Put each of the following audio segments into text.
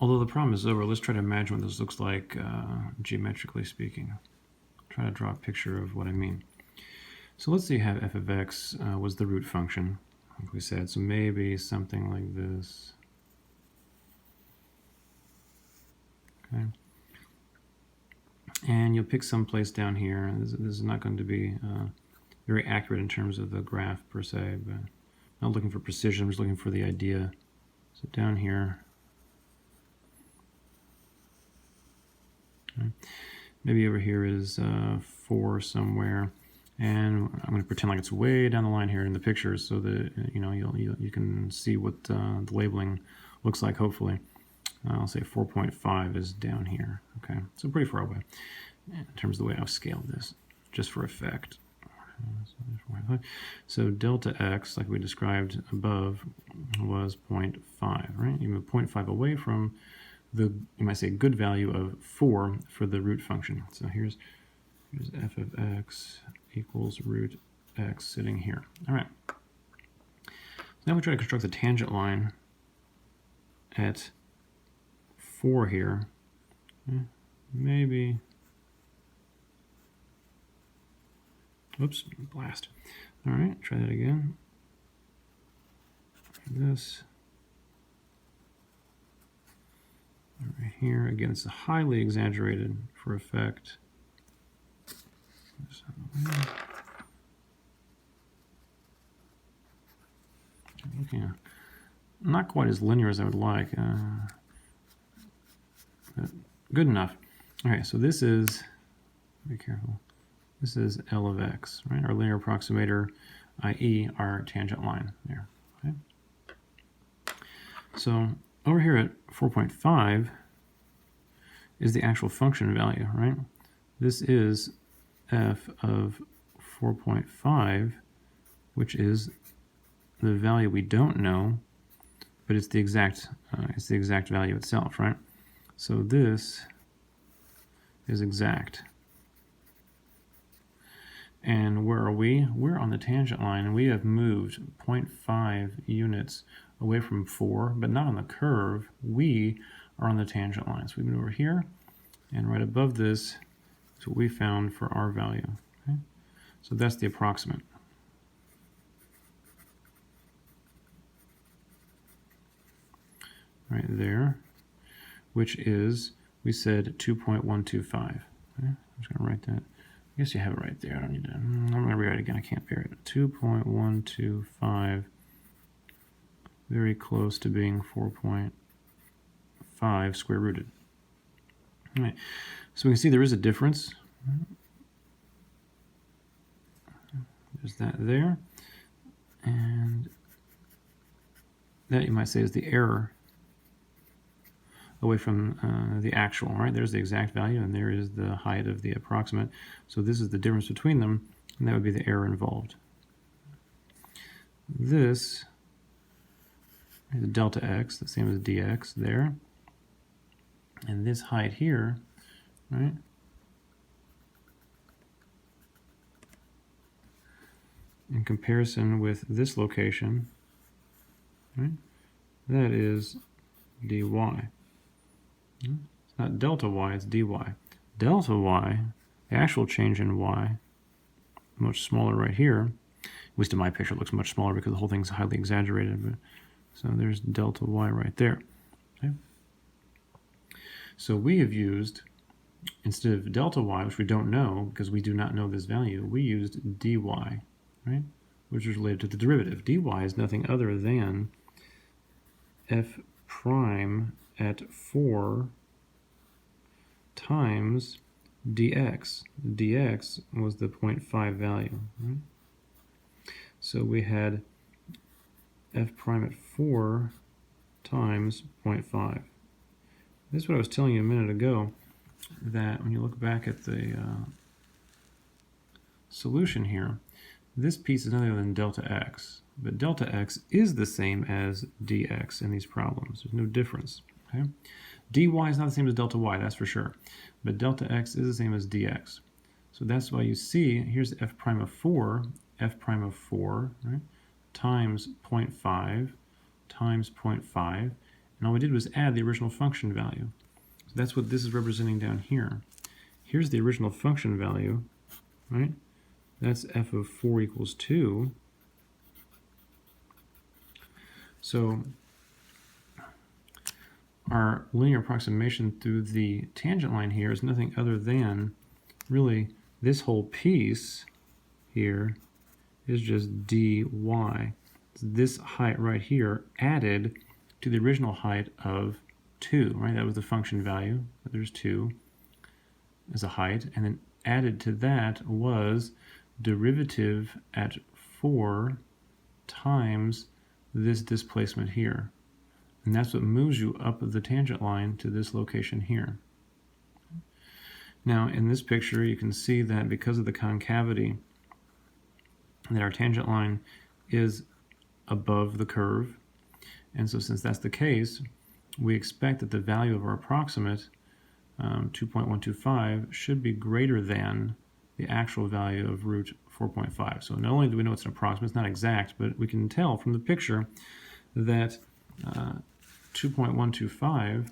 Although the problem is over, let's try to imagine what this looks like geometrically speaking. Try to draw a picture of what I mean. So let's say you have f of x was the root function, like we said. So maybe something like this. Okay. And you'll pick some place down here. This is not going to be very accurate in terms of the graph per se, but I'm not looking for precision, I'm just looking for the idea. So down here, okay. Maybe over here is 4 somewhere, and I'm going to pretend like it's way down the line here in the picture, so that you can see what the labeling looks like. Hopefully, I'll say 4.5 is down here. Okay, so pretty far away in terms of the way I've scaled this, just for effect. So delta x, like we described above, was 0.5, right? You move 0.5 away from the, you might say, good value of 4 for the root function. So here's f of x equals root x sitting here. All right. Now we try to construct the tangent line at 4 here. Maybe, oops, blast. All right, try that again. This. Right here, again, it's highly exaggerated for effect. Okay, not quite as linear as I would like, but good enough. All right, so this is, be careful, this is L of x, right? Our linear approximator, i.e. our tangent line there. Okay. So over here at 4.5 is the actual function value, right? This is f of 4.5, which is the value we don't know, but it's the exact value itself, right? So this is exact. And where are we? We're on the tangent line, and we have moved 0.5 units away from 4, but not on the curve. We are on the tangent line. So we move over here, and right above this is what we found for our value. Okay? So that's the approximate. Right there, which is, we said 2.125. Okay? I'm just going to write that. I guess you have it right there. I don't need to. I'm going to rewrite it again. I can't bear it. 2.125. Very close to being 4.5 square rooted. All right. So we can see there is a difference. There's that there. And that, you might say, is the error away from the actual, right? There's the exact value, and there is the height of the approximate. So this is the difference between them, and that would be the error involved. This is delta x, the same as dx there. And this height here, right? In comparison with this location, right? That is dy. It's not delta y, it's dy. Delta y, the actual change in y, much smaller right here. At least in my picture, it looks much smaller because the whole thing's highly exaggerated. But so there's delta y right there. Okay. So we have used, instead of delta y, which we don't know because we do not know this value, we used dy, right? Which is related to the derivative. Dy is nothing other than f prime at 4 times dx. Dx was the 0.5 value. Right? So we had f prime at 4 times 0.5. This is what I was telling you a minute ago, that when you look back at the solution here, this piece is nothing other than delta x. But delta x is the same as dx in these problems. There's no difference. Okay? dy is not the same as delta y, that's for sure. But delta x is the same as dx. So that's why you see, here's f prime of 4, right, times 0.5 times 0.5. And all we did was add the original function value. So that's what this is representing down here. Here's the original function value, right? That's f of 4 equals 2. So our linear approximation through the tangent line here is nothing other than really this whole piece here is just dy. So this height right here added to the original height of 2, right? That was the function value. There's 2 as a height, and then added to that was derivative at 4 times this displacement here. And that's what moves you up the tangent line to this location here. Now, in this picture, you can see that because of the concavity, that our tangent line is above the curve. And so since that's the case, we expect that the value of our approximate 2.125 should be greater than the actual value of root 4.5. So not only do we know it's an approximate, it's not exact, but we can tell from the picture that 2.125,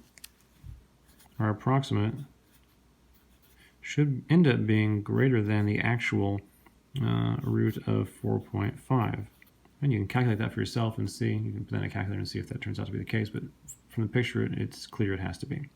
our approximate, should end up being greater than the actual root of 4.5. And you can calculate that for yourself and see. You can put that in a calculator and see if that turns out to be the case, but from the picture, it's clear it has to be.